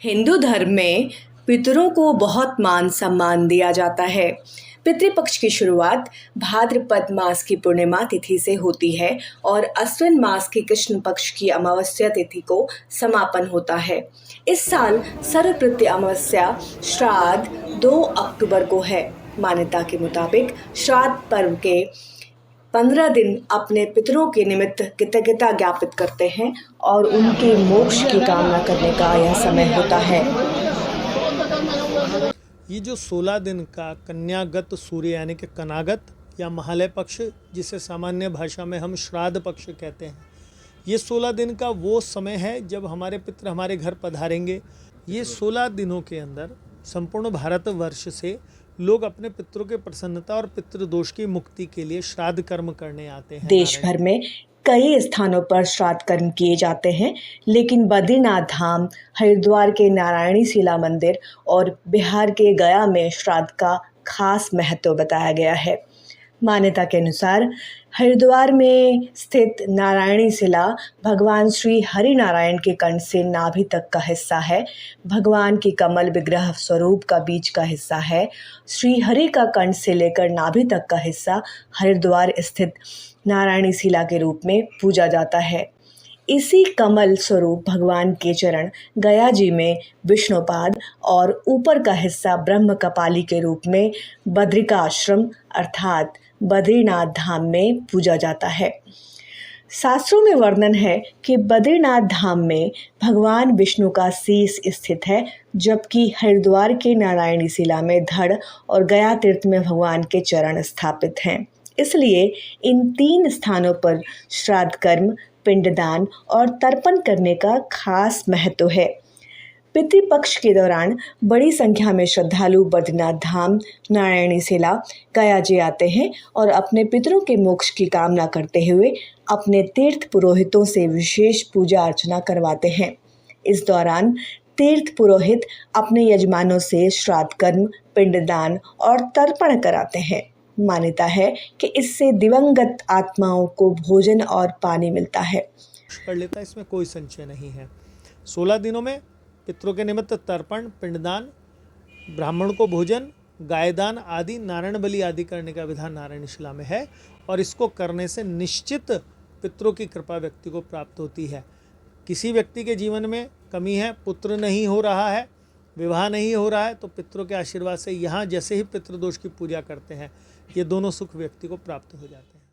हिंदू धर्म में पितरों को बहुत मान सम्मान दिया जाता है। पितृपक्ष की शुरुआत भाद्रपद मास की पूर्णिमा तिथि से होती है और अश्विन मास की कृष्ण पक्ष की अमावस्या तिथि को समापन होता है। इस साल सर्वप्रति अमावस्या श्राद्ध 2 अक्टूबर को है। मान्यता के मुताबिक श्राद्ध पर्व के 15 दिन अपने पितरों के निमित्त कृतज्ञता ज्ञापित करते हैं और उनके मोक्ष की कामना करने का यह समय होता है। ये जो 16 दिन का कन्यागत सूर्य यानी कि कनागत या महालय पक्ष, जिसे सामान्य भाषा में हम श्राद्ध पक्ष कहते हैं, ये 16 दिन का वो समय है जब हमारे पितृ हमारे घर पधारेंगे। ये 16 दिनों के अंदर संपूर्ण भारतवर्ष से लोग अपने पितरों के प्रसन्नता और पितृदोष की मुक्ति के लिए श्राद्ध कर्म करने आते हैं। देश भर में कई स्थानों पर श्राद्ध कर्म किए जाते हैं, लेकिन बद्रीनाथ धाम, हरिद्वार के नारायणी शिला मंदिर और बिहार के गया में श्राद्ध का खास महत्व बताया गया है। मान्यता के अनुसार हरिद्वार में स्थित नारायणी शिला भगवान श्री हरि नारायण के कंठ से नाभि तक का हिस्सा है। भगवान की कमल विग्रह स्वरूप का बीच का हिस्सा है। श्री हरि का कंठ से लेकर नाभि तक का हिस्सा हरिद्वार स्थित नारायणी शिला के रूप में पूजा जाता है। इसी कमल स्वरूप भगवान के चरण गया जी में विष्णुपाद और ऊपर का हिस्सा ब्रह्म कपाली के रूप में बद्रिकाश्रम अर्थात बद्रीनाथ धाम में पूजा जाता है। शास्त्रों में वर्णन है कि बद्रीनाथ धाम में भगवान विष्णु का शीश स्थित है, जबकि हरिद्वार के नारायणी शिला में धड़ और गया तीर्थ में भगवान के चरण स्थापित हैं। इसलिए इन 3 स्थानों पर श्राद्ध कर्म, पिंडदान और तर्पण करने का खास महत्व है। पितृपक्ष के दौरान बड़ी संख्या में श्रद्धालु बद्रीनाथ धाम, नारायणी शिला, गया जी आते हैं और अपने पितरों के मोक्ष की कामना करते हुए अपने तीर्थ पुरोहितों से विशेष पूजा अर्चना करवाते हैं। इस दौरान तीर्थ पुरोहित अपने यजमानों से श्राद्ध कर्म, पिंडदान और तर्पण कराते हैं। मान्यता है कि इससे दिवंगत आत्माओं को भोजन और पानी मिलता है। कर लेता, इसमें कोई संशय नहीं है। 16 दिनों में पितरों के निमित्त तर्पण, पिंडदान, ब्राह्मण को भोजन, गायदान आदि, नारायण बलि आदि करने का विधान नारायणी शिला में है और इसको करने से निश्चित पितरों की कृपा व्यक्ति को प्राप्त होती है। किसी व्यक्ति के जीवन में कमी है, पुत्र नहीं हो रहा है, विवाह नहीं हो रहा है, तो पितरों के आशीर्वाद से यहाँ जैसे ही पितृदोष की पूजा करते हैं, ये दोनों सुख व्यक्ति को प्राप्त हो जाते हैं।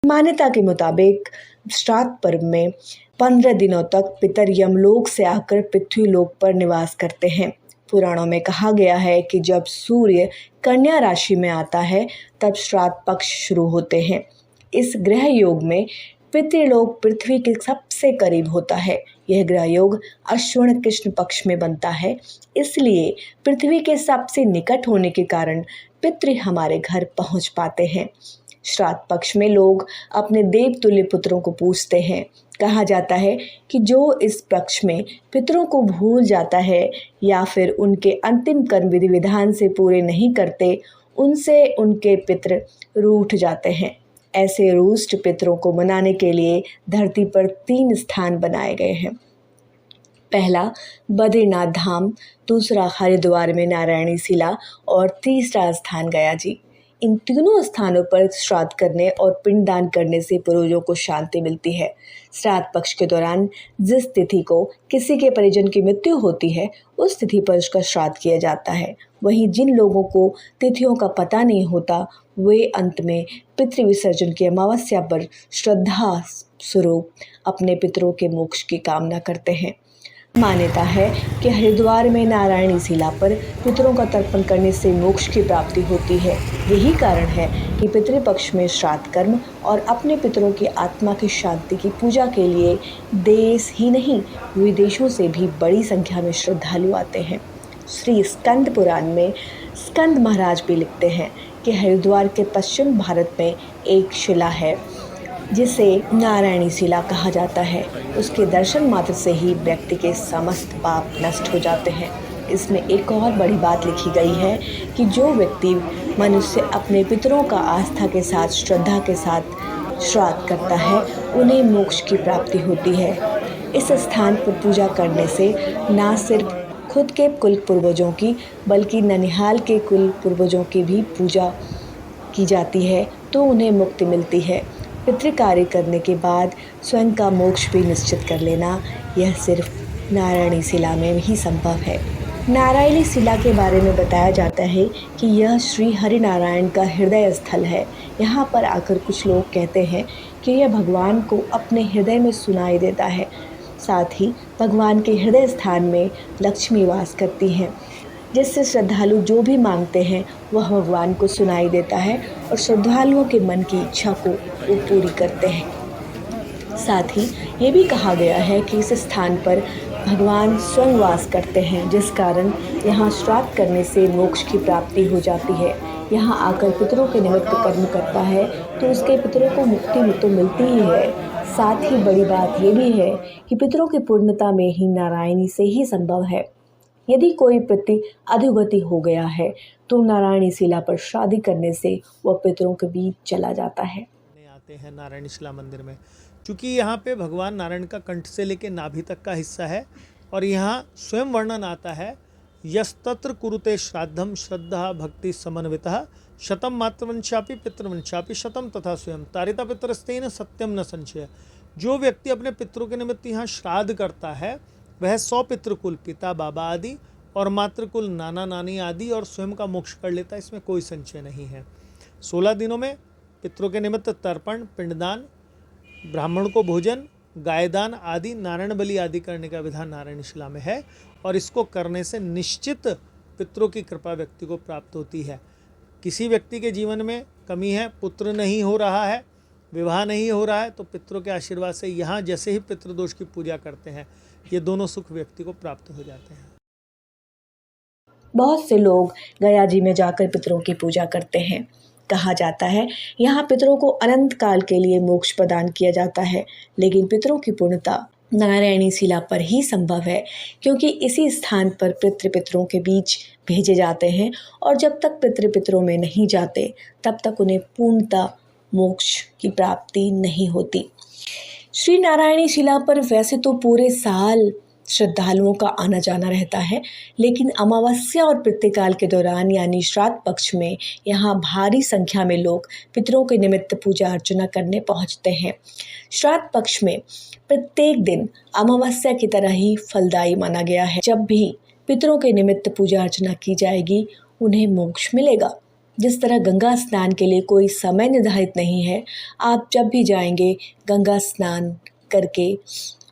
मान्यता के मुताबिक श्राद्ध पर्व में 15 दिनों तक पितर यमलोक से आकर पृथ्वी लोक पर निवास करते हैं। पुराणों में कहा गया है कि जब सूर्य कन्या राशि में आता है तब श्राद्ध पक्ष शुरू होते हैं। इस ग्रह योग में पितृलोक पृथ्वी के सबसे करीब होता है। यह ग्रह योग अश्विन कृष्ण पक्ष में बनता है, इसलिए पृथ्वी के सबसे निकट होने के कारण पितृ हमारे घर पहुंच पाते हैं। श्राद्ध पक्ष में लोग अपने देवतुल्य पुत्रों को पूजते हैं। कहा जाता है कि जो इस पक्ष में पितरों को भूल जाता है या फिर उनके अंतिम कर्म विधि विधान से पूरे नहीं करते, उनसे उनके पितृ रूठ जाते हैं। ऐसे रूष्ट पितरों को मनाने के लिए धरती पर 3 स्थान बनाए गए हैं। पहला बद्रीनाथ धाम, दूसरा हरिद्वार में नारायणी शिला और तीसरा स्थान गया जी। इन तीनों स्थानों पर श्राद्ध करने और पिंडदान करने से पूर्वजों को शांति मिलती है। श्राद्ध पक्ष के दौरान जिस तिथि को किसी के परिजन की मृत्यु होती है, उस तिथि पर उसका श्राद्ध किया जाता है। वहीं जिन लोगों को तिथियों का पता नहीं होता, वे अंत में पितृ विसर्जन की अमावस्या पर श्रद्धा स्वरूप अपने पितरों के मोक्ष की कामना करते हैं। मान्यता है कि हरिद्वार में नारायणी शिला पर पितरों का तर्पण करने से मोक्ष की प्राप्ति होती है। यही कारण है कि पितृपक्ष में श्राद्ध कर्म और अपने पितरों की आत्मा की शांति की पूजा के लिए देश ही नहीं विदेशों से भी बड़ी संख्या में श्रद्धालु आते हैं। श्री स्कंद पुराण में स्कंद महाराज भी लिखते हैं कि हरिद्वार के पश्चिम भारत में एक शिला है जिसे नारायणी शिला कहा जाता है। उसके दर्शन मात्र से ही व्यक्ति के समस्त पाप नष्ट हो जाते हैं। इसमें एक और बड़ी बात लिखी गई है कि जो व्यक्ति मनुष्य अपने पितरों का आस्था के साथ, श्रद्धा के साथ श्राद्ध करता है, उन्हें मोक्ष की प्राप्ति होती है। इस स्थान पर पूजा करने से न सिर्फ खुद के कुल पूर्वजों की बल्कि ननिहाल के कुल पूर्वजों की भी पूजा की जाती है तो उन्हें मुक्ति मिलती है। पितृ कार्य करने के बाद स्वयं का मोक्ष भी निश्चित कर लेना यह सिर्फ नारायणी शिला में ही संभव है। नारायणी शिला के बारे में बताया जाता है कि यह श्री हरिनारायण का हृदय स्थल है। यहाँ पर आकर कुछ लोग कहते हैं कि यह भगवान को अपने हृदय में सुनाई देता है। साथ ही भगवान के हृदय स्थान में लक्ष्मी वास करती हैं, जिससे श्रद्धालु जो भी मांगते हैं वह भगवान को सुनाई देता है और श्रद्धालुओं के मन की इच्छा को वो पूरी करते हैं। साथ ही ये भी कहा गया है कि इस स्थान पर भगवान स्वयं वास करते हैं, जिस कारण यहाँ श्राद्ध करने से मोक्ष की प्राप्ति हो जाती है। यहाँ आकर पितरों के निमित्त कर्म करता है तो उसके पितरों को मुक्ति तो मिलती ही है। साथ ही बड़ी बात ये भी है कि पितरों की पूर्णता में ही नारायणी से ही संभव है। यदि कोई प्रति अधोगति हो गया है तो नारायणी शिला पर शादी करने से वह पितरों के बीच चला जाता है। आते हैं नारायणी शिला मंदिर में, क्योंकि यहाँ पे भगवान नारायण का कंठ से लेकर नाभि तक का हिस्सा है और यहाँ स्वयं वर्णन आता है, यस्तत्र कुरुते श्राद्धम श्रद्धा भक्ति समन्वितः शतम मातृवंशापि पितृवंशापि शतम तथा स्वयं तारिता पितरस्तेन सत्यम न संशय। जो व्यक्ति अपने पितरों के निमित्त यहाँ श्राद्ध करता है वह 100 पितृकुल पिता बाबा आदि और मातृकुल नाना नानी आदि और स्वयं का मोक्ष कर लेता है, इसमें कोई संशय नहीं है। 16 दिनों में पितरों के निमित्त तर्पण, पिंडदान, ब्राह्मण को भोजन, गायदान आदि नारायण बलि आदि करने का विधान नारायणी शिला में है और इसको करने से निश्चित पितरों की कृपा व्यक्ति को प्राप्त होती है। किसी व्यक्ति के जीवन में कमी है, पुत्र नहीं हो रहा है, विवाह नहीं हो रहा है, तो पितरों के आशीर्वाद से यहाँ जैसे ही पितृदोष की पूजा करते हैं ये दोनों सुख व्यक्ति को प्राप्त हो जाते हैं। बहुत से लोग गया जी में जाकर पितरों की पूजा करते हैं। कहा जाता है यहाँ पितरों को अनंत काल के लिए मोक्ष प्रदान किया जाता है, लेकिन पितरों की पूर्णता नारायणी शिला पर ही संभव है, क्योंकि इसी स्थान पर पितरों के बीच भेजे जाते हैं और जब तक पितरों में नहीं जाते तब तक उन्हें पूर्णता मोक्ष की प्राप्ति नहीं होती। श्री नारायणी शिला पर वैसे तो पूरे साल श्रद्धालुओं का आना जाना रहता है, लेकिन अमावस्या और पितृकाल के दौरान यानी श्राद्ध पक्ष में यहाँ भारी संख्या में लोग पितरों के निमित्त पूजा अर्चना करने पहुँचते हैं। श्राद्ध पक्ष में प्रत्येक दिन अमावस्या की तरह ही फलदायी माना गया है। जब भी पितरों के निमित्त पूजा अर्चना की जाएगी उन्हें मोक्ष मिलेगा। जिस तरह गंगा स्नान के लिए कोई समय निर्धारित नहीं है, आप जब भी जाएंगे गंगा स्नान करके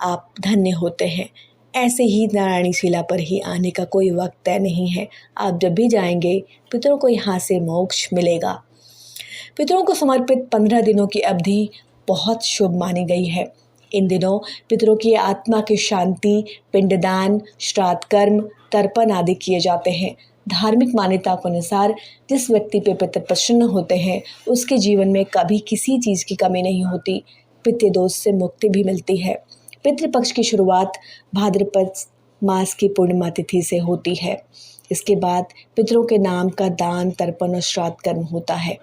आप धन्य होते हैं, ऐसे ही नारायणी शिला पर ही आने का कोई वक्त तय नहीं है। आप जब भी जाएंगे पितरों को यहाँ से मोक्ष मिलेगा। पितरों को समर्पित 15 दिनों की अवधि बहुत शुभ मानी गई है। इन दिनों पितरों की आत्मा की शांति, पिंडदान, श्राद्ध कर्म, तर्पण आदि किए जाते हैं। धार्मिक मान्यता के अनुसार जिस व्यक्ति पे पितर प्रसन्न होते हैं उसके जीवन में कभी किसी चीज़ की कमी नहीं होती। पितृदोष से मुक्ति भी मिलती है। पितृपक्ष की शुरुआत भाद्रपद मास की पूर्णिमा तिथि से होती है। इसके बाद पितरों के नाम का दान, तर्पण और श्राद्ध कर्म होता है।